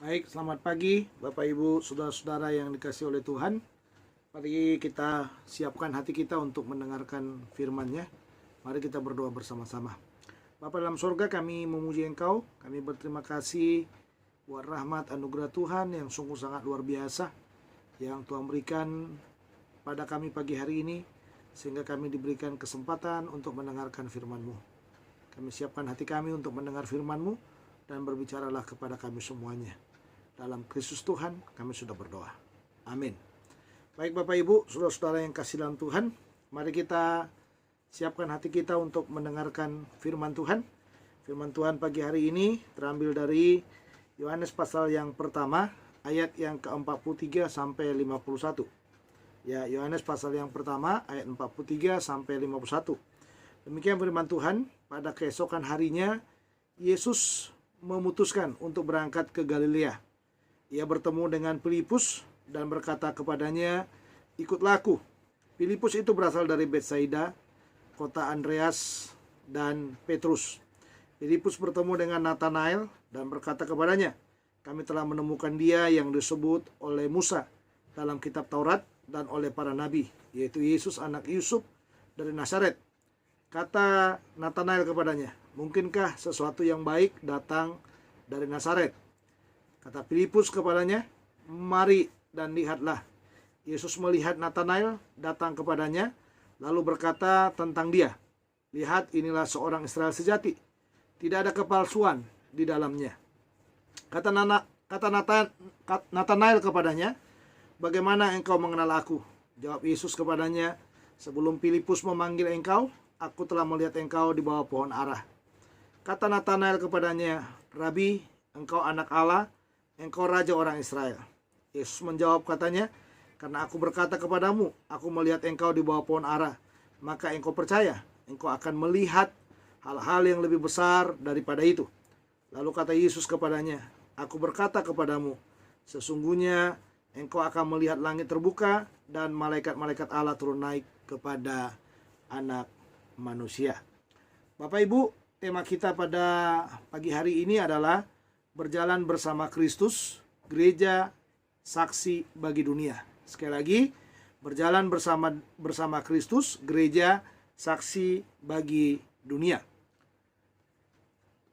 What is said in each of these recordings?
Baik, selamat pagi Bapak Ibu, saudara-saudara yang dikasihi oleh Tuhan. Mari kita siapkan hati kita untuk mendengarkan firman-Nya. Mari kita berdoa bersama-sama. Bapa dalam sorga, kami memuji Engkau. Kami berterima kasih buat rahmat anugerah Tuhan yang sungguh sangat luar biasa yang Tuhan berikan pada kami pagi hari ini, sehingga kami diberikan kesempatan untuk mendengarkan firman-Mu. Kami siapkan hati kami untuk mendengar firman-Mu dan berbicaralah kepada kami semuanya. Dalam Kristus Tuhan kami sudah berdoa. Amin. Baik Bapak Ibu, saudara-saudara yang kasih dalam Tuhan, mari kita siapkan hati kita untuk mendengarkan firman Tuhan. Firman Tuhan pagi hari ini terambil dari Yohanes pasal yang pertama, ayat yang ke-43 sampai 51. Ya, Yohanes pasal yang pertama, ayat 43 sampai 51. Demikian firman Tuhan. Pada keesokan harinya, Yesus memutuskan untuk berangkat ke Galilea. Ia bertemu dengan Filipus dan berkata kepadanya, "Ikutlah aku." Filipus itu berasal dari Betsaida, kota Andreas dan Petrus. Filipus bertemu dengan Nathanael dan berkata kepadanya, "Kami telah menemukan dia yang disebut oleh Musa dalam kitab Taurat dan oleh para nabi, yaitu Yesus anak Yusuf dari Nazaret." Kata Nathanael kepadanya, "Mungkinkah sesuatu yang baik datang dari Nazaret?" Kata Filipus kepadanya, "Mari dan lihatlah." Yesus melihat Nathanael datang kepadanya, lalu berkata tentang dia, "Lihat, inilah seorang Israel sejati, tidak ada kepalsuan di dalamnya." Kata Nathanael kepadanya, "Bagaimana engkau mengenal aku?" Jawab Yesus kepadanya, "Sebelum Filipus memanggil engkau, aku telah melihat engkau di bawah pohon ara." Kata Nathanael kepadanya, "Rabi, engkau anak Allah, engkau raja orang Israel." Yesus menjawab katanya, "Karena aku berkata kepadamu, aku melihat engkau di bawah pohon ara, maka engkau percaya, engkau akan melihat hal-hal yang lebih besar daripada itu." Lalu kata Yesus kepadanya, "Aku berkata kepadamu, sesungguhnya engkau akan melihat langit terbuka dan malaikat-malaikat Allah turun naik kepada anak manusia." Bapak Ibu, tema kita pada pagi hari ini adalah berjalan bersama Kristus, gereja saksi bagi dunia. Sekali lagi, berjalan bersama Kristus, gereja saksi bagi dunia.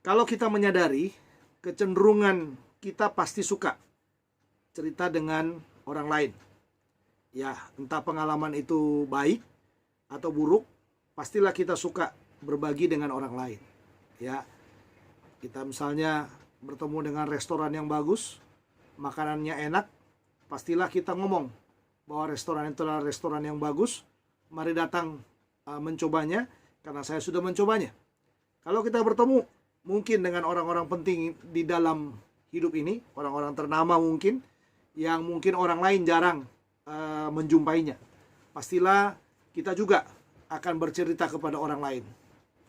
Kalau kita menyadari, kecenderungan kita pasti suka cerita dengan orang lain. Ya, entah pengalaman itu baik atau buruk, pastilah kita suka berbagi dengan orang lain. Ya, kita misalnya bertemu dengan restoran yang bagus, makanannya enak, pastilah kita ngomong bahwa restoran itu adalah restoran yang bagus, mari datang mencobanya, karena saya sudah mencobanya. Kalau kita bertemu mungkin dengan orang-orang penting di dalam hidup ini, orang-orang ternama mungkin, yang mungkin orang lain jarang menjumpainya, pastilah kita juga akan bercerita kepada orang lain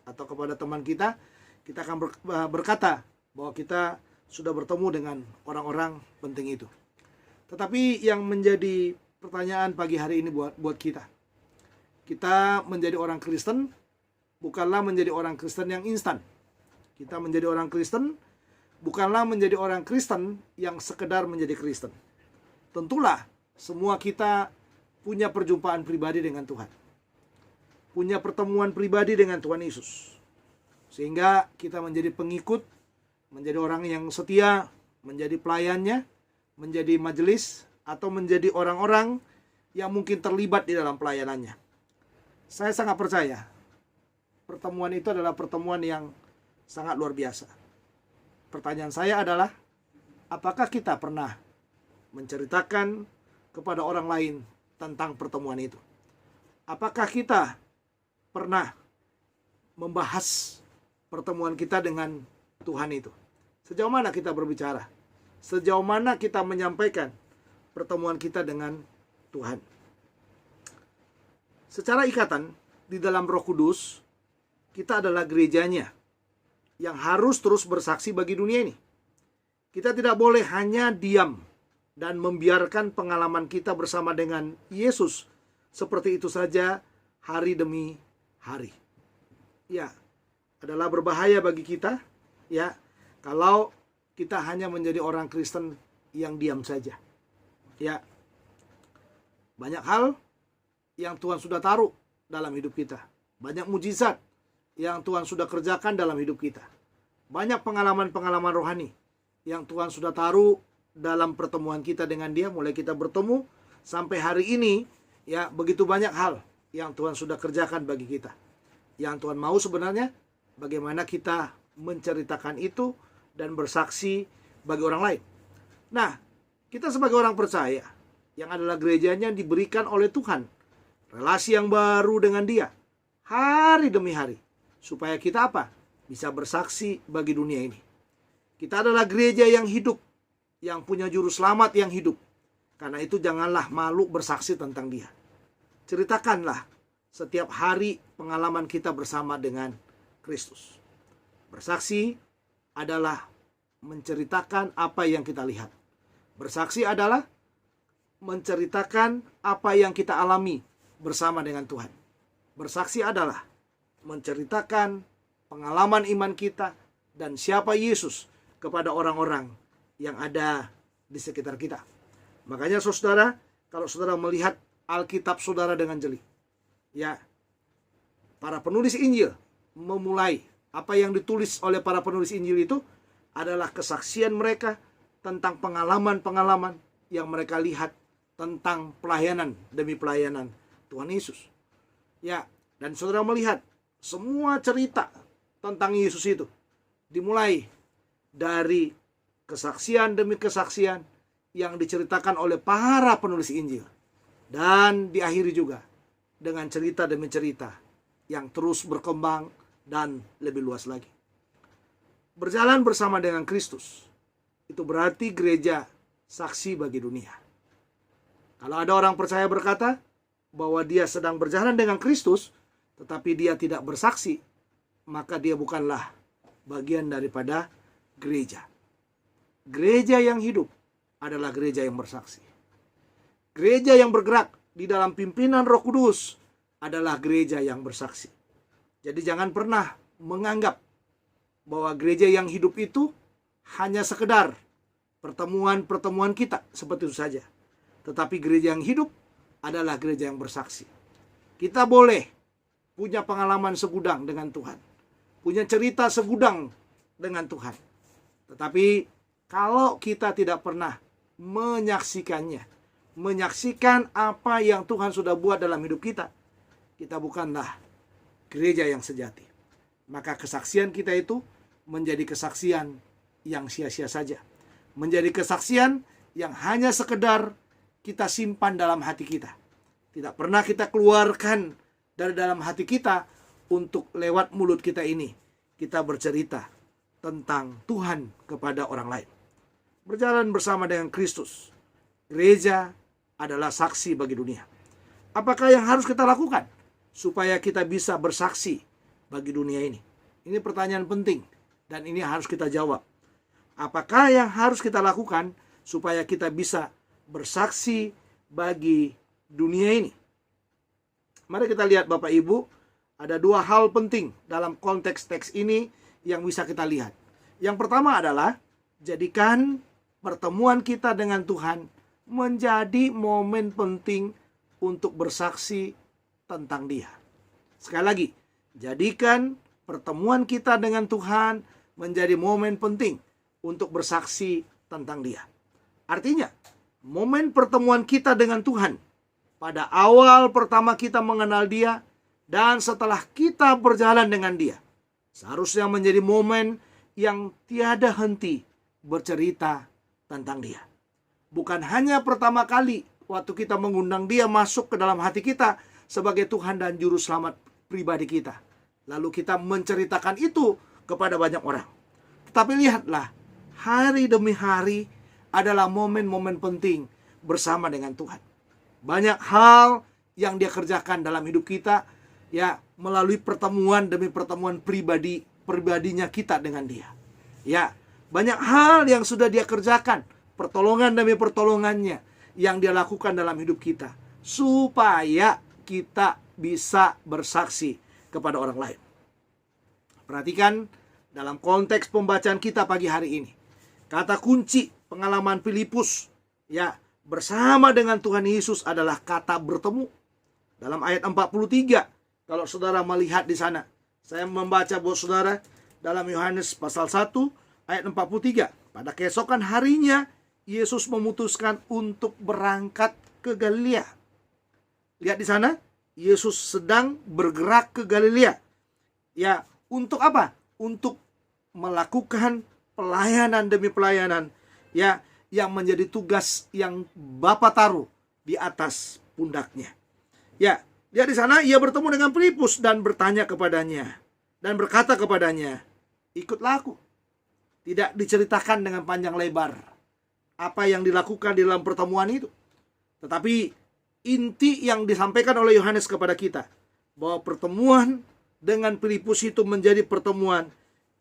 atau kepada teman kita akan berkata bahwa kita sudah bertemu dengan orang-orang penting itu. Tetapi yang menjadi pertanyaan pagi hari ini buat kita menjadi orang Kristen bukanlah menjadi orang Kristen yang instan. Kita menjadi orang Kristen bukanlah menjadi orang Kristen yang sekedar menjadi Kristen. Tentulah semua kita punya perjumpaan pribadi dengan Tuhan, punya pertemuan pribadi dengan Tuhan Yesus, sehingga kita menjadi pengikut, menjadi orang yang setia, menjadi pelayannya, menjadi majelis, atau menjadi orang-orang yang mungkin terlibat di dalam pelayanannya. Saya sangat percaya pertemuan itu adalah pertemuan yang sangat luar biasa. Pertanyaan saya adalah, apakah kita pernah menceritakan kepada orang lain tentang pertemuan itu? Apakah kita pernah membahas pertemuan kita dengan Tuhan itu? Sejauh mana kita berbicara? Sejauh mana kita menyampaikan pertemuan kita dengan Tuhan? Secara ikatan di dalam Roh Kudus, kita adalah gerejanya yang harus terus bersaksi bagi dunia ini. Kita tidak boleh hanya diam dan membiarkan pengalaman kita bersama dengan Yesus seperti itu saja hari demi hari. Ya, adalah berbahaya bagi kita, ya, kalau kita hanya menjadi orang Kristen yang diam saja. Ya, banyak hal yang Tuhan sudah taruh dalam hidup kita. Banyak mujizat yang Tuhan sudah kerjakan dalam hidup kita. Banyak pengalaman-pengalaman rohani yang Tuhan sudah taruh dalam pertemuan kita dengan Dia, mulai kita bertemu sampai hari ini. Ya, begitu banyak hal yang Tuhan sudah kerjakan bagi kita. Yang Tuhan mau sebenarnya bagaimana kita menceritakan itu dan bersaksi bagi orang lain. Nah, kita sebagai orang percaya yang adalah gerejanya diberikan oleh Tuhan relasi yang baru dengan Dia hari demi hari, supaya kita apa? Bisa bersaksi bagi dunia ini. Kita adalah gereja yang hidup, yang punya juru selamat yang hidup. Karena itu janganlah malu bersaksi tentang Dia. Ceritakanlah setiap hari pengalaman kita bersama dengan Kristus. Bersaksi adalah menceritakan apa yang kita lihat. Bersaksi adalah menceritakan apa yang kita alami bersama dengan Tuhan. Bersaksi adalah menceritakan pengalaman iman kita dan siapa Yesus kepada orang-orang yang ada di sekitar kita. Makanya saudara, kalau saudara melihat Alkitab saudara dengan jeli, ya, para penulis Injil memulai apa yang ditulis oleh para penulis Injil itu adalah kesaksian mereka tentang pengalaman-pengalaman yang mereka lihat tentang pelayanan demi pelayanan Tuhan Yesus. Ya, dan saudara melihat semua cerita tentang Yesus itu dimulai dari kesaksian demi kesaksian yang diceritakan oleh para penulis Injil, dan diakhiri juga dengan cerita demi cerita yang terus berkembang dan lebih luas lagi. Berjalan bersama dengan Kristus itu berarti gereja saksi bagi dunia. Kalau ada orang percaya berkata bahwa dia sedang berjalan dengan Kristus tetapi dia tidak bersaksi, maka dia bukanlah bagian daripada gereja. Gereja yang hidup adalah gereja yang bersaksi. Gereja yang bergerak di dalam pimpinan Roh Kudus adalah gereja yang bersaksi. Jadi jangan pernah menganggap bahwa gereja yang hidup itu hanya sekedar pertemuan-pertemuan kita seperti itu saja. Tetapi gereja yang hidup adalah gereja yang bersaksi. Kita boleh punya pengalaman segudang dengan Tuhan, punya cerita segudang dengan Tuhan. Tetapi kalau kita tidak pernah menyaksikannya, menyaksikan apa yang Tuhan sudah buat dalam hidup kita, kita bukanlah gereja yang sejati. Maka kesaksian kita itu menjadi kesaksian yang sia-sia saja. Menjadi kesaksian yang hanya sekedar kita simpan dalam hati kita. Tidak pernah kita keluarkan dari dalam hati kita untuk lewat mulut kita ini kita bercerita tentang Tuhan kepada orang lain. Berjalan bersama dengan Kristus, gereja adalah saksi bagi dunia. Apakah yang harus kita lakukan supaya kita bisa bersaksi bagi dunia ini? Ini pertanyaan penting dan ini harus kita jawab. Apakah yang harus kita lakukan supaya kita bisa bersaksi bagi dunia ini? Mari kita lihat Bapak Ibu, ada dua hal penting dalam konteks teks ini yang bisa kita lihat. Yang pertama adalah jadikan pertemuan kita dengan Tuhan menjadi momen penting untuk bersaksi tentang Dia. Sekali lagi, jadikan pertemuan kita dengan Tuhan menjadi momen penting untuk bersaksi tentang Dia. Artinya, momen pertemuan kita dengan Tuhan pada awal pertama kita mengenal Dia dan setelah kita berjalan dengan Dia seharusnya menjadi momen yang tiada henti bercerita tentang Dia. Bukan hanya pertama kali waktu kita mengundang Dia masuk ke dalam hati kita sebagai Tuhan dan Juru Selamat pribadi kita, lalu kita menceritakan itu kepada banyak orang. Tetapi lihatlah, hari demi hari adalah momen-momen penting bersama dengan Tuhan. Banyak hal yang Dia kerjakan dalam hidup kita, ya, melalui pertemuan demi pertemuan pribadinya kita dengan Dia. Ya, banyak hal yang sudah Dia kerjakan, pertolongan demi pertolongannya yang Dia lakukan dalam hidup kita, supaya kita bisa bersaksi kepada orang lain. Perhatikan dalam konteks pembacaan kita pagi hari ini. Kata kunci pengalaman Filipus ya bersama dengan Tuhan Yesus adalah kata bertemu. Dalam ayat 43, kalau saudara melihat di sana, saya membaca buat saudara dalam Yohanes pasal 1 ayat 43. Pada keesokan harinya Yesus memutuskan untuk berangkat ke Galilea. Lihat di sana, Yesus sedang bergerak ke Galilea. Ya, untuk apa? Untuk melakukan pelayanan demi pelayanan ya, yang menjadi tugas yang Bapa taruh di atas pundaknya. Ya, lihat di sana ia bertemu dengan Filipus dan bertanya kepadanya dan berkata kepadanya, "Ikutlah aku." Tidak diceritakan dengan panjang lebar apa yang dilakukan di dalam pertemuan itu. Tetapi inti yang disampaikan oleh Yohanes kepada kita bahwa pertemuan dengan Filipus itu menjadi pertemuan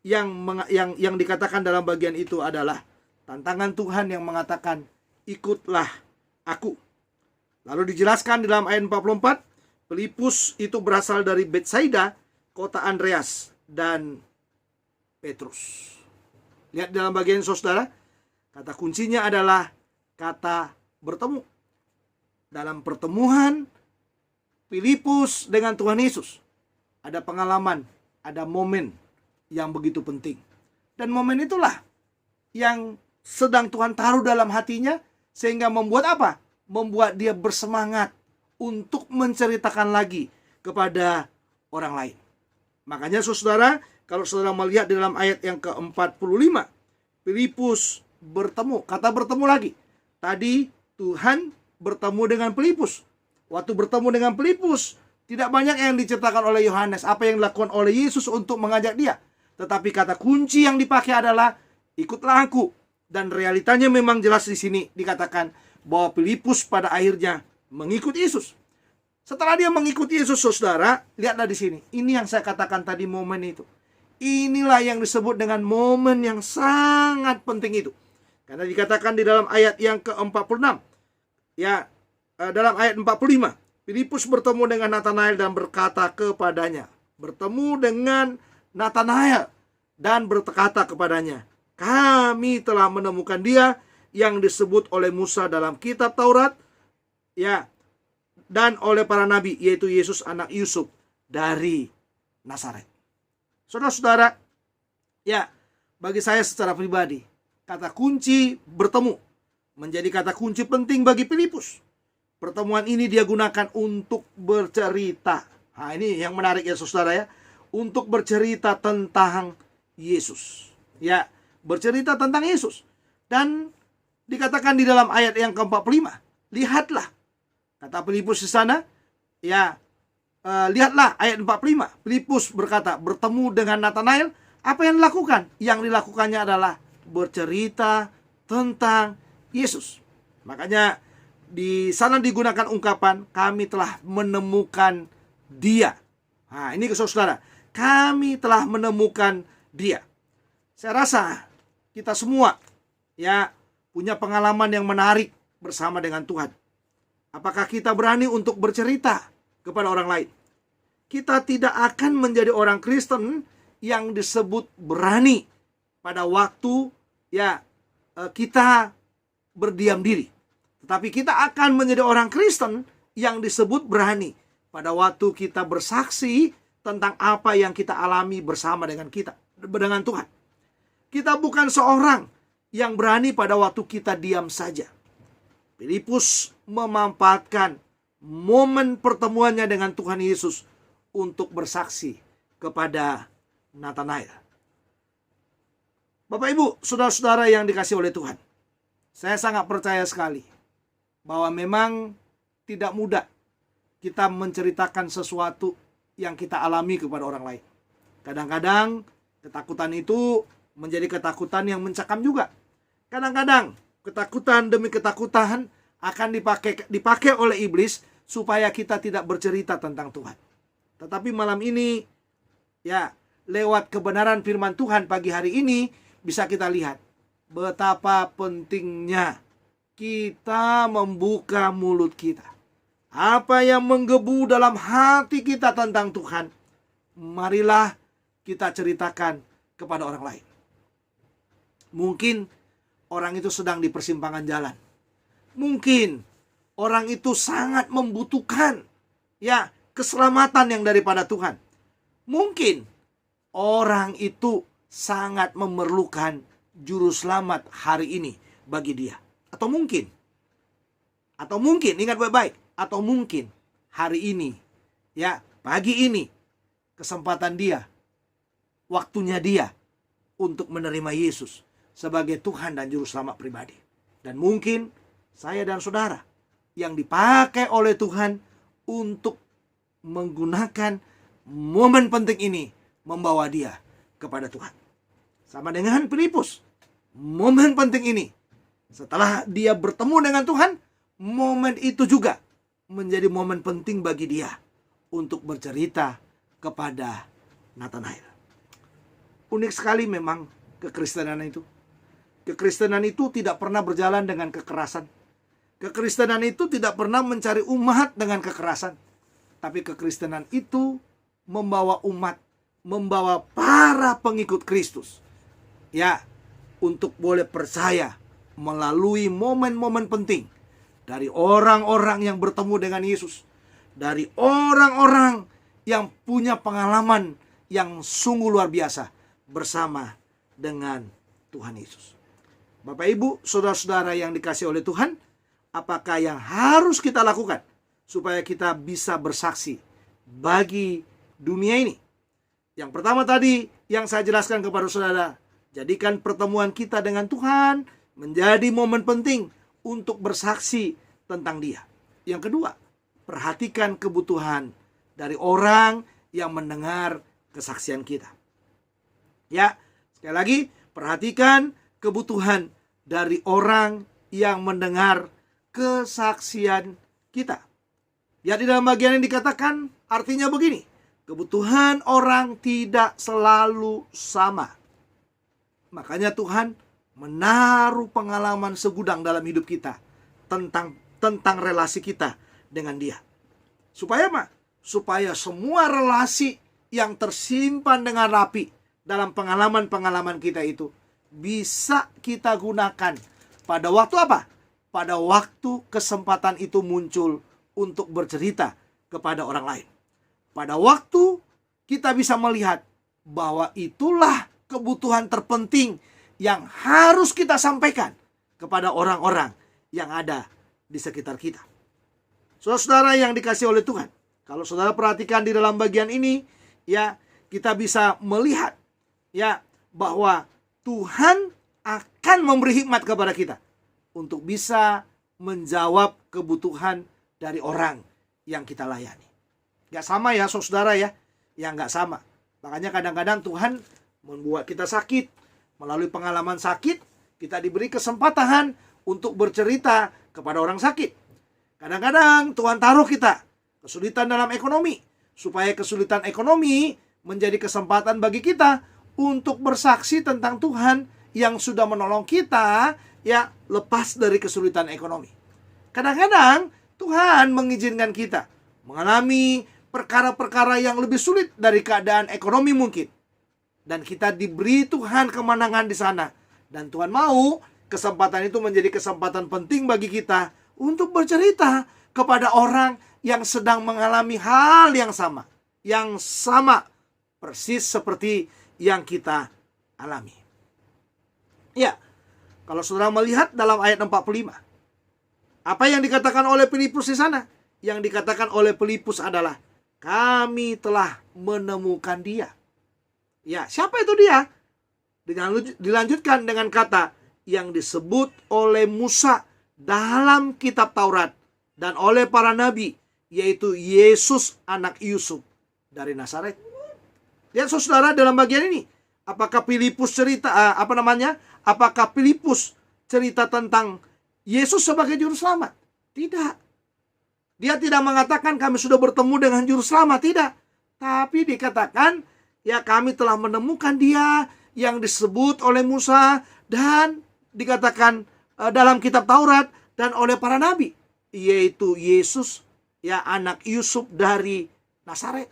yang dikatakan dalam bagian itu adalah tantangan Tuhan yang mengatakan, "Ikutlah aku." Lalu dijelaskan di dalam ayat 44, Filipus itu berasal dari Betsaida, kota Andreas dan Petrus. Lihat dalam bagian saudara, kata kuncinya adalah kata bertemu. Dalam pertemuan Filipus dengan Tuhan Yesus, ada pengalaman, ada momen yang begitu penting. Dan momen itulah yang sedang Tuhan taruh dalam hatinya, sehingga membuat apa? Membuat dia bersemangat untuk menceritakan lagi kepada orang lain. Makanya saudara, kalau saudara melihat di dalam ayat yang ke-45, Filipus bertemu, kata bertemu lagi. Tadi Tuhan bertemu dengan Filipus. Waktu bertemu dengan Filipus, tidak banyak yang diceritakan oleh Yohanes apa yang dilakukan oleh Yesus untuk mengajak dia. Tetapi kata kunci yang dipakai adalah ikutlah aku. Dan realitanya memang jelas di sini dikatakan bahwa Filipus pada akhirnya mengikuti Yesus. Setelah dia mengikuti Yesus, saudara, lihatlah di sini. Ini yang saya katakan tadi, momen itu. Inilah yang disebut dengan momen yang sangat penting itu. Karena dikatakan di dalam ayat yang ke-46. Ya, dalam ayat 45. Filipus bertemu dengan Natanael dan berkata kepadanya. Bertemu dengan Natanael dan berkata kepadanya, "Kami telah menemukan dia yang disebut oleh Musa dalam kitab Taurat, ya, dan oleh para nabi, yaitu Yesus anak Yusuf dari Nazaret." Saudara-saudara, ya, bagi saya secara pribadi, kata kunci bertemu menjadi kata kunci penting bagi Filipus. Pertemuan ini dia gunakan untuk bercerita. Nah, ini yang menarik ya saudara ya. Untuk bercerita tentang Yesus. Ya, bercerita tentang Yesus. Dan dikatakan di dalam ayat yang ke-45, lihatlah, kata Filipus di sana, ya, lihatlah ayat 45. Filipus berkata, bertemu dengan Natanael, apa yang dilakukan? Yang dilakukannya adalah bercerita tentang Yesus. Makanya di sana digunakan ungkapan, kami telah menemukan dia. Nah, ini ke saudara, kami telah menemukan dia. Saya rasa kita semua ya punya pengalaman yang menarik bersama dengan Tuhan. Apakah kita berani untuk bercerita kepada orang lain? Kita tidak akan menjadi orang Kristen yang disebut berani pada waktu ya kita berdiam diri. Tetapi kita akan menjadi orang Kristen yang disebut berani pada waktu kita bersaksi tentang apa yang kita alami bersama dengan Tuhan. Kita bukan seorang yang berani pada waktu kita diam saja. Filipus memanfaatkan momen pertemuannya dengan Tuhan Yesus untuk bersaksi kepada Natanael. Bapak Ibu, saudara-saudara yang dikasihi oleh Tuhan, saya sangat percaya sekali bahwa memang tidak mudah kita menceritakan sesuatu yang kita alami kepada orang lain. Kadang-kadang ketakutan itu menjadi ketakutan yang mencekam juga. Kadang-kadang ketakutan demi ketakutan akan dipakai oleh iblis supaya kita tidak bercerita tentang Tuhan. Tetapi malam ini ya, lewat kebenaran firman Tuhan pagi hari ini bisa kita lihat betapa pentingnya kita membuka mulut kita. Apa yang menggebu dalam hati kita tentang Tuhan, marilah kita ceritakan kepada orang lain. Mungkin orang itu sedang di persimpangan jalan. Mungkin orang itu sangat membutuhkan keselamatan yang daripada Tuhan. Mungkin orang itu sangat memerlukan juru selamat hari ini bagi dia. Atau mungkin, ingat baik-baik, atau mungkin hari ini, pagi ini, kesempatan dia, waktunya dia untuk menerima Yesus sebagai Tuhan dan juru selamat pribadi. Dan mungkin saya dan saudara yang dipakai oleh Tuhan untuk menggunakan momen penting ini membawa dia kepada Tuhan. Sama dengan Filipus. Momen penting ini, setelah dia bertemu dengan Tuhan, momen itu juga menjadi momen penting bagi dia untuk bercerita kepada Nathanael. Unik sekali memang kekristenan itu. Kekristenan itu tidak pernah berjalan dengan kekerasan. Kekristenan itu tidak pernah mencari umat dengan kekerasan. Tapi kekristenan itu membawa umat, membawa para pengikut Kristus, untuk boleh percaya melalui momen-momen penting dari orang-orang yang bertemu dengan Yesus, dari orang-orang yang punya pengalaman yang sungguh luar biasa bersama dengan Tuhan Yesus. Bapak Ibu, saudara-saudara yang dikasihi oleh Tuhan, apakah yang harus kita lakukan supaya kita bisa bersaksi bagi dunia ini? Yang pertama tadi yang saya jelaskan kepada saudara, jadikan pertemuan kita dengan Tuhan menjadi momen penting untuk bersaksi tentang Dia. Yang kedua, perhatikan kebutuhan dari orang yang mendengar kesaksian kita. Sekali lagi, perhatikan kebutuhan dari orang yang mendengar kesaksian kita. Di dalam bagian yang dikatakan artinya begini, kebutuhan orang tidak selalu sama. Makanya Tuhan menaruh pengalaman segudang dalam hidup kita tentang relasi kita dengan Dia. Supaya apa? Supaya semua relasi yang tersimpan dengan rapi dalam pengalaman-pengalaman kita itu bisa kita gunakan pada waktu apa? Pada waktu kesempatan itu muncul untuk bercerita kepada orang lain. Pada waktu kita bisa melihat bahwa itulah kebutuhan terpenting yang harus kita sampaikan kepada orang-orang yang ada di sekitar kita. Saudara-saudara yang dikasihi oleh Tuhan, kalau saudara perhatikan di dalam bagian ini, kita bisa melihat bahwa Tuhan akan memberi hikmat kepada kita untuk bisa menjawab kebutuhan dari orang yang kita layani. Gak sama ya saudara gak sama. Makanya kadang-kadang Tuhan membuat kita sakit. Melalui pengalaman sakit, kita diberi kesempatan untuk bercerita kepada orang sakit. Kadang-kadang Tuhan taruh kita kesulitan dalam ekonomi, supaya kesulitan ekonomi menjadi kesempatan bagi kita untuk bersaksi tentang Tuhan yang sudah menolong kita lepas dari kesulitan ekonomi. Kadang-kadang Tuhan mengizinkan kita mengalami perkara-perkara yang lebih sulit dari keadaan ekonomi mungkin. Dan kita diberi Tuhan kemenangan di sana. Dan Tuhan mau kesempatan itu menjadi kesempatan penting bagi kita untuk bercerita kepada orang yang sedang mengalami hal yang sama. Yang sama persis seperti yang kita alami. Kalau saudara melihat dalam ayat 45, apa yang dikatakan oleh Filipus di sana? Yang dikatakan oleh Filipus adalah, kami telah menemukan Dia. Siapa itu Dia? Dilanjutkan dengan kata yang disebut oleh Musa dalam kitab Taurat dan oleh para nabi, yaitu Yesus anak Yusuf dari Nazaret. Lihat saudara dalam bagian ini, apakah Filipus cerita tentang Yesus sebagai juru selamat? Tidak. Dia tidak mengatakan kami sudah bertemu dengan juru selamat, tidak. Tapi dikatakan kami telah menemukan Dia yang disebut oleh Musa dan dikatakan dalam kitab Taurat dan oleh para nabi, yaitu Yesus anak Yusuf dari Nazaret.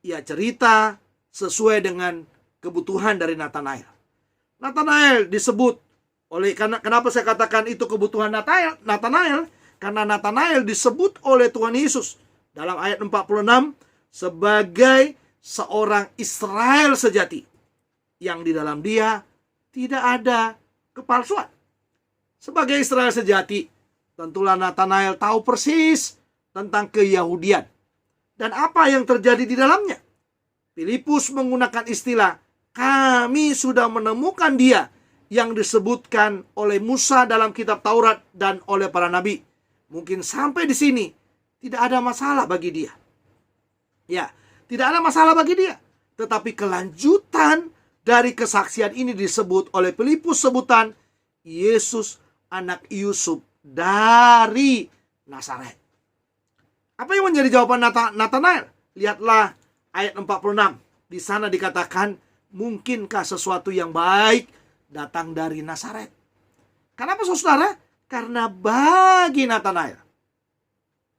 Ia cerita sesuai dengan kebutuhan dari Nathanael. Nathanael disebut kenapa saya katakan itu kebutuhan Nathanael? Karena Nathanael disebut oleh Tuhan Yesus dalam ayat 46 sebagai seorang Israel sejati yang di dalam dia tidak ada kepalsuan. Sebagai Israel sejati, tentulah Nathanael tahu persis tentang keyahudian dan apa yang terjadi di dalamnya. Filipus menggunakan istilah, kami sudah menemukan dia yang disebutkan oleh Musa dalam kitab Taurat dan oleh para nabi. Mungkin sampai di sini tidak ada masalah bagi dia. Ya, tidak ada masalah bagi dia. Tetapi kelanjutan dari kesaksian ini disebut oleh Filipus sebutan Yesus anak Yusuf dari Nazaret. Apa yang menjadi jawaban Nathanael? Lihatlah ayat 46. Di sana dikatakan, mungkinkah sesuatu yang baik datang dari Nazaret? Kenapa saudara? Karena bagi Nathanael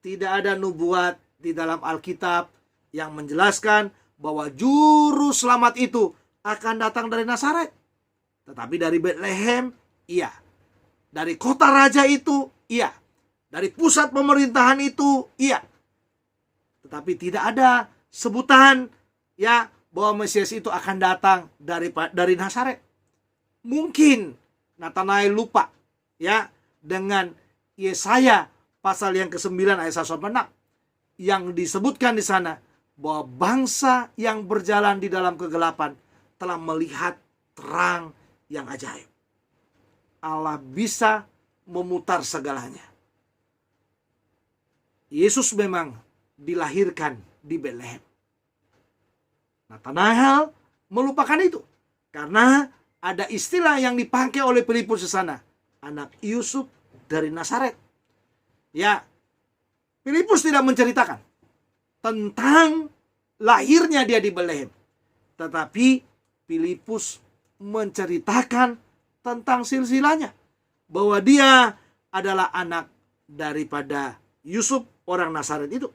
tidak ada nubuat di dalam Alkitab yang menjelaskan bahwa juru selamat itu akan datang dari Nazaret. Tetapi dari Bethlehem, iya. Dari kota raja itu, iya. Dari pusat pemerintahan itu, iya. Tetapi tidak ada sebutan ya bahwa Mesias itu akan datang dari Nazaret. Mungkin Nathanael lupa ya dengan Yesaya pasal yang ke-9 ayat 1 yang disebutkan di sana bahwa bangsa yang berjalan di dalam kegelapan telah melihat terang yang ajaib. Allah bisa memutar segalanya. Yesus memang dilahirkan di Bethlehem. Nathanael melupakan itu karena ada istilah yang dipakai oleh Filipus di sana, anak Yusuf dari Nazaret. Ya, Filipus tidak menceritakan tentang lahirnya dia di Bethlehem, tetapi Filipus menceritakan tentang silsilahnya, bahwa dia adalah anak daripada Yusuf orang Nazaret itu.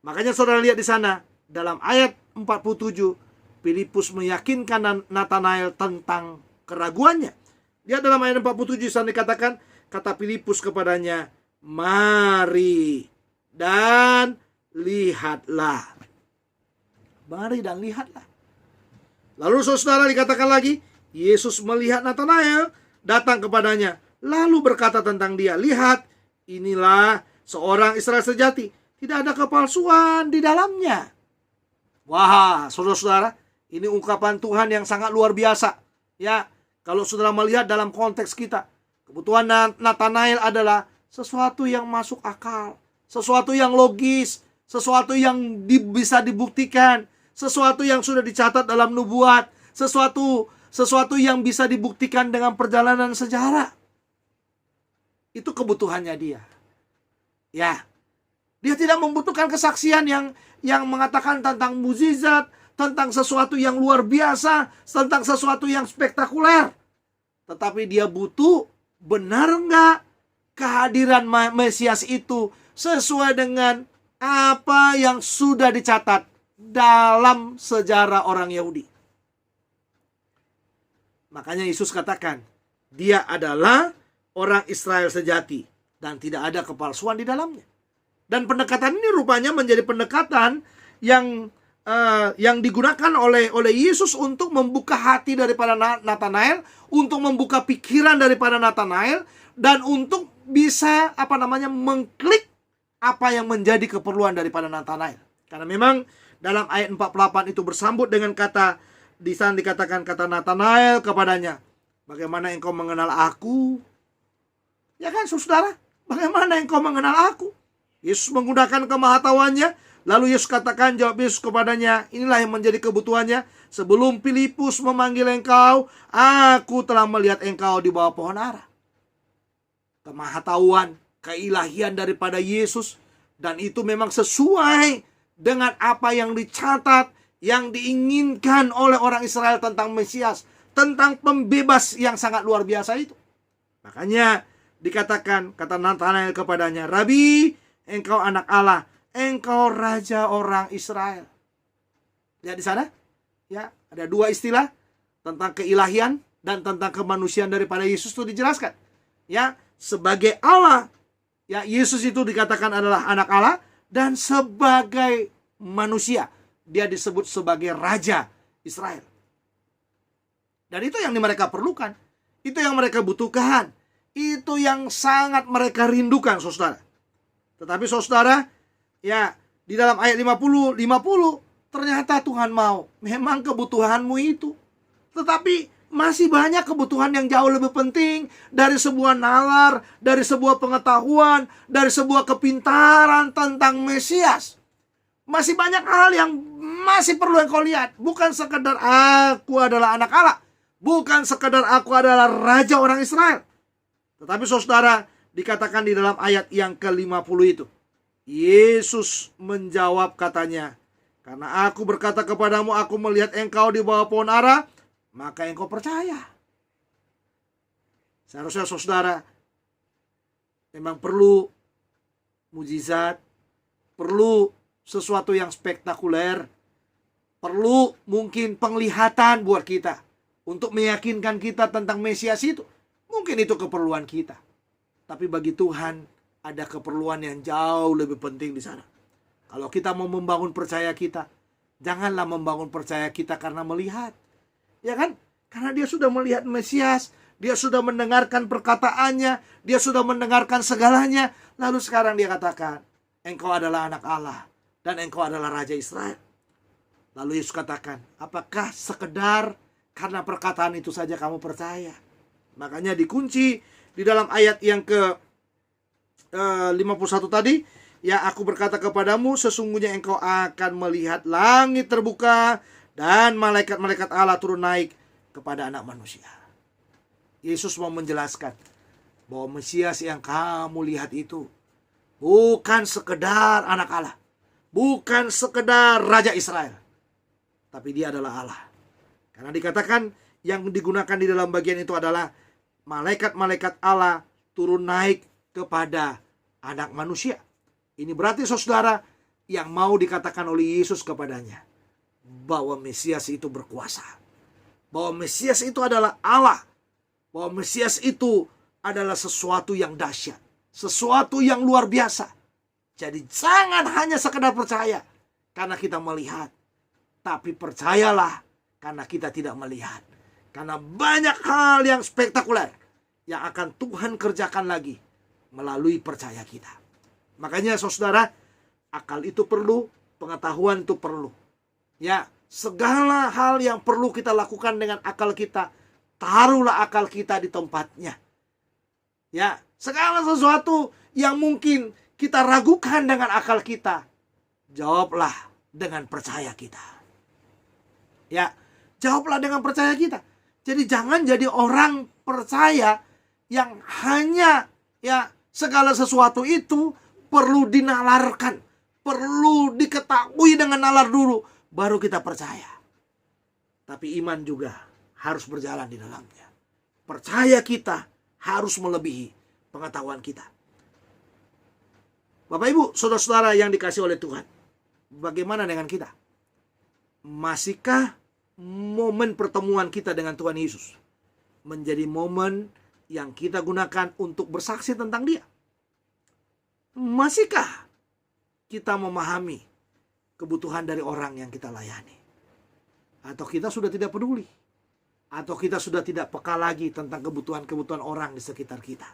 Makanya saudara lihat di sana dalam ayat 47, Filipus meyakinkan Nathanael tentang keraguannya. Lihat dalam ayat 47 di sana dikatakan, kata Filipus kepadanya, mari dan lihatlah. Mari dan lihatlah. Lalu saudara dikatakan lagi, Yesus melihat Nathanael datang kepadanya, lalu berkata tentang dia, lihat, inilah seorang Israel sejati, tidak ada kepalsuan di dalamnya. Wah, saudara-saudara, ini ungkapan Tuhan yang sangat luar biasa. Ya, kalau saudara melihat dalam konteks kita, kebutuhan Nathanael adalah sesuatu yang masuk akal, sesuatu yang logis, sesuatu yang bisa dibuktikan, sesuatu yang sudah dicatat dalam nubuat, sesuatu yang bisa dibuktikan dengan perjalanan sejarah. Itu kebutuhannya dia. Ya, dia tidak membutuhkan kesaksian yang mengatakan tentang mukjizat, tentang sesuatu yang luar biasa, tentang sesuatu yang spektakuler. Tetapi dia butuh, benar enggak kehadiran Mesias itu sesuai dengan apa yang sudah dicatat dalam sejarah orang Yahudi. Makanya Yesus katakan, dia adalah orang Israel sejati dan tidak ada kepalsuan di dalamnya. Dan pendekatan ini rupanya menjadi pendekatan yang digunakan oleh Yesus untuk membuka hati daripada Nathanael, untuk membuka pikiran daripada Nathanael, dan untuk bisa mengklik apa yang menjadi keperluan daripada Nathanael. Karena memang dalam ayat 48 itu bersambut dengan kata, di sana dikatakan kata Nathanael kepadanya, bagaimana engkau mengenal aku? Ya kan saudara, bagaimana engkau mengenal aku? Yesus menggunakan kemahatauannya. Lalu Yesus katakan, jawab Yesus kepadanya, inilah yang menjadi kebutuhannya. Sebelum Filipus memanggil engkau, aku telah melihat engkau di bawah pohon ara. Kemahatauan, keilahian daripada Yesus. Dan itu memang sesuai dengan apa yang dicatat, yang diinginkan oleh orang Israel tentang Mesias, tentang pembebas yang sangat luar biasa itu. Makanya dikatakan, kata Nathanael kepadanya, Rabi, engkau anak Allah, engkau raja orang Israel. Lihat di sana, ya, ada dua istilah tentang keilahian dan tentang kemanusiaan daripada Yesus itu dijelaskan. Ya, sebagai Allah, ya Yesus itu dikatakan adalah anak Allah, dan sebagai manusia dia disebut sebagai Raja Israel. Dan itu yang mereka perlukan, itu yang mereka butuhkan, itu yang sangat mereka rindukan, saudara. Tetapi saudara, ya di dalam ayat 50 ternyata Tuhan mau, memang kebutuhanmu itu. Tetapi masih banyak kebutuhan yang jauh lebih penting dari sebuah nalar, dari sebuah pengetahuan, dari sebuah kepintaran tentang Mesias. Masih banyak hal yang masih perlu engkau lihat. Bukan sekedar aku adalah anak Allah, bukan sekedar aku adalah raja orang Israel. Tetapi saudara, dikatakan di dalam ayat yang ke-50 itu, Yesus menjawab katanya, karena aku berkata kepadamu, aku melihat engkau di bawah pohon ara, maka engkau percaya. Seharusnya saudara memang perlu mujizat, perlu sesuatu yang spektakuler, perlu mungkin penglihatan buat kita untuk meyakinkan kita tentang Mesias itu. Mungkin itu keperluan kita. Tapi bagi Tuhan ada keperluan yang jauh lebih penting di sana. Kalau kita mau membangun percaya kita, janganlah membangun percaya kita karena melihat. Ya kan? Karena dia sudah melihat Mesias, dia sudah mendengarkan perkataannya, dia sudah mendengarkan segalanya. Lalu sekarang dia katakan, engkau adalah anak Allah dan engkau adalah Raja Israel. Lalu Yesus katakan, apakah sekedar karena perkataan itu saja kamu percaya? Makanya dikunci di dalam ayat yang ke 51 tadi, ya aku berkata kepadamu, sesungguhnya engkau akan melihat langit terbuka dan malaikat-malaikat Allah turun naik kepada anak manusia. Yesus mau menjelaskan bahwa Mesias yang kamu lihat itu bukan sekedar anak Allah, bukan sekedar Raja Israel, tapi dia adalah Allah. Karena dikatakan yang digunakan di dalam bagian itu adalah malaikat-malaikat Allah turun naik kepada anak manusia. Ini berarti saudara, yang mau dikatakan oleh Yesus kepadanya bahwa Mesias itu berkuasa, bahwa Mesias itu adalah Allah, bahwa Mesias itu adalah sesuatu yang dahsyat, sesuatu yang luar biasa. Jadi jangan hanya sekedar percaya karena kita melihat, tapi percayalah karena kita tidak melihat. Karena banyak hal yang spektakuler yang akan Tuhan kerjakan lagi melalui percaya kita. Makanya saudara, akal itu perlu, pengetahuan itu perlu. Ya, segala hal yang perlu kita lakukan dengan akal kita, taruhlah akal kita di tempatnya. Ya, segala sesuatu yang mungkin kita ragukan dengan akal kita, jawablah dengan percaya kita. Ya, jawablah dengan percaya kita. Jadi jangan jadi orang percaya yang hanya ya segala sesuatu itu perlu dinalarkan, perlu diketahui dengan nalar dulu, baru kita percaya. Tapi iman juga harus berjalan di dalamnya. Percaya kita harus melebihi pengetahuan kita. Bapak Ibu, saudara-saudara yang dikasihi oleh Tuhan, bagaimana dengan kita? Masihkah momen pertemuan kita dengan Tuhan Yesus menjadi momen yang kita gunakan untuk bersaksi tentang Dia? Masihkah kita memahami kebutuhan dari orang yang kita layani? Atau kita sudah tidak peduli? Atau kita sudah tidak peka lagi tentang kebutuhan-kebutuhan orang di sekitar kita?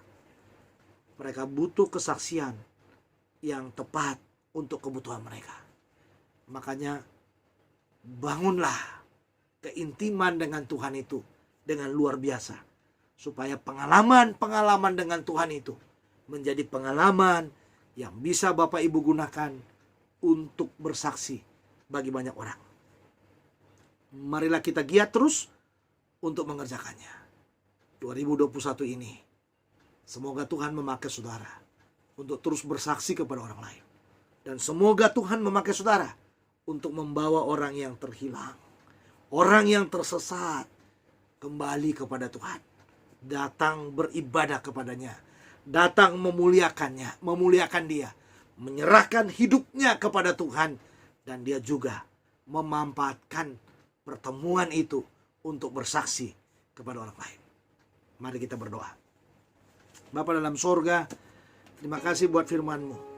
Mereka butuh kesaksian yang tepat untuk kebutuhan mereka. Makanya bangunlah keintiman dengan Tuhan itu dengan luar biasa, supaya pengalaman-pengalaman dengan Tuhan itu menjadi pengalaman yang bisa Bapak Ibu gunakan untuk bersaksi bagi banyak orang. Marilah kita giat terus untuk mengerjakannya. 2021 ini semoga Tuhan memakai saudara untuk terus bersaksi kepada orang lain. Dan semoga Tuhan memakai saudara untuk membawa orang yang terhilang, orang yang tersesat kembali kepada Tuhan. Datang beribadah kepadanya, datang memuliakan Dia, menyerahkan hidupnya kepada Tuhan, dan dia juga memanfaatkan pertemuan itu untuk bersaksi kepada orang lain. Mari kita berdoa. Bapa dalam sorga, terima kasih buat firman-Mu.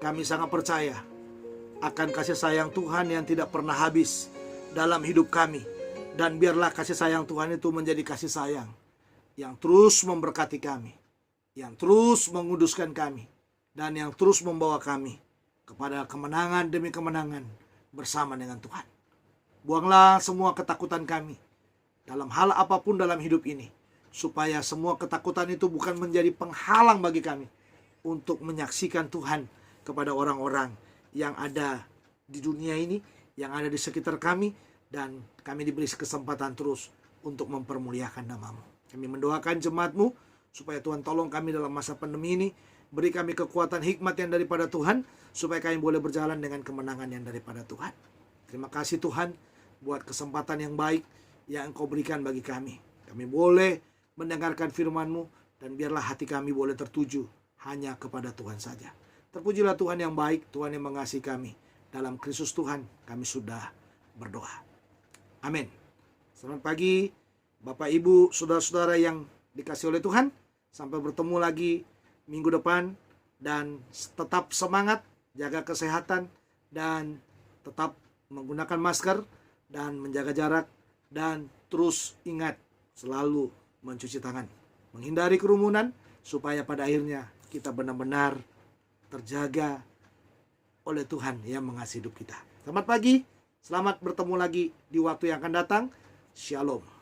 Kami sangat percaya akan kasih sayang Tuhan yang tidak pernah habis dalam hidup kami. Dan biarlah kasih sayang Tuhan itu menjadi kasih sayang yang terus memberkati kami, yang terus menguduskan kami, dan yang terus membawa kami kepada kemenangan demi kemenangan bersama dengan Tuhan. Buanglah semua ketakutan kami dalam hal apapun dalam hidup ini, supaya semua ketakutan itu bukan menjadi penghalang bagi kami untuk menyaksikan Tuhan kepada orang-orang yang ada di dunia ini, yang ada di sekitar kami, dan kami diberi kesempatan terus untuk mempermuliakan nama-Mu. Kami mendoakan jemaat-Mu supaya Tuhan tolong kami dalam masa pandemi ini. Beri kami kekuatan hikmat yang daripada Tuhan, supaya kami boleh berjalan dengan kemenangan yang daripada Tuhan. Terima kasih Tuhan buat kesempatan yang baik yang Engkau berikan bagi kami. Kami boleh mendengarkan firman-Mu, dan biarlah hati kami boleh tertuju hanya kepada Tuhan saja. Terpujilah Tuhan yang baik, Tuhan yang mengasihi kami. Dalam Kristus Tuhan kami sudah berdoa. Amin. Selamat pagi Bapak Ibu, saudara-saudara yang dikasihi oleh Tuhan. Sampai bertemu lagi minggu depan, dan tetap semangat, jaga kesehatan, dan tetap menggunakan masker dan menjaga jarak, dan terus ingat selalu mencuci tangan, menghindari kerumunan, supaya pada akhirnya kita benar-benar terjaga oleh Tuhan yang mengasihi hidup kita. Selamat pagi, selamat bertemu lagi di waktu yang akan datang. Shalom.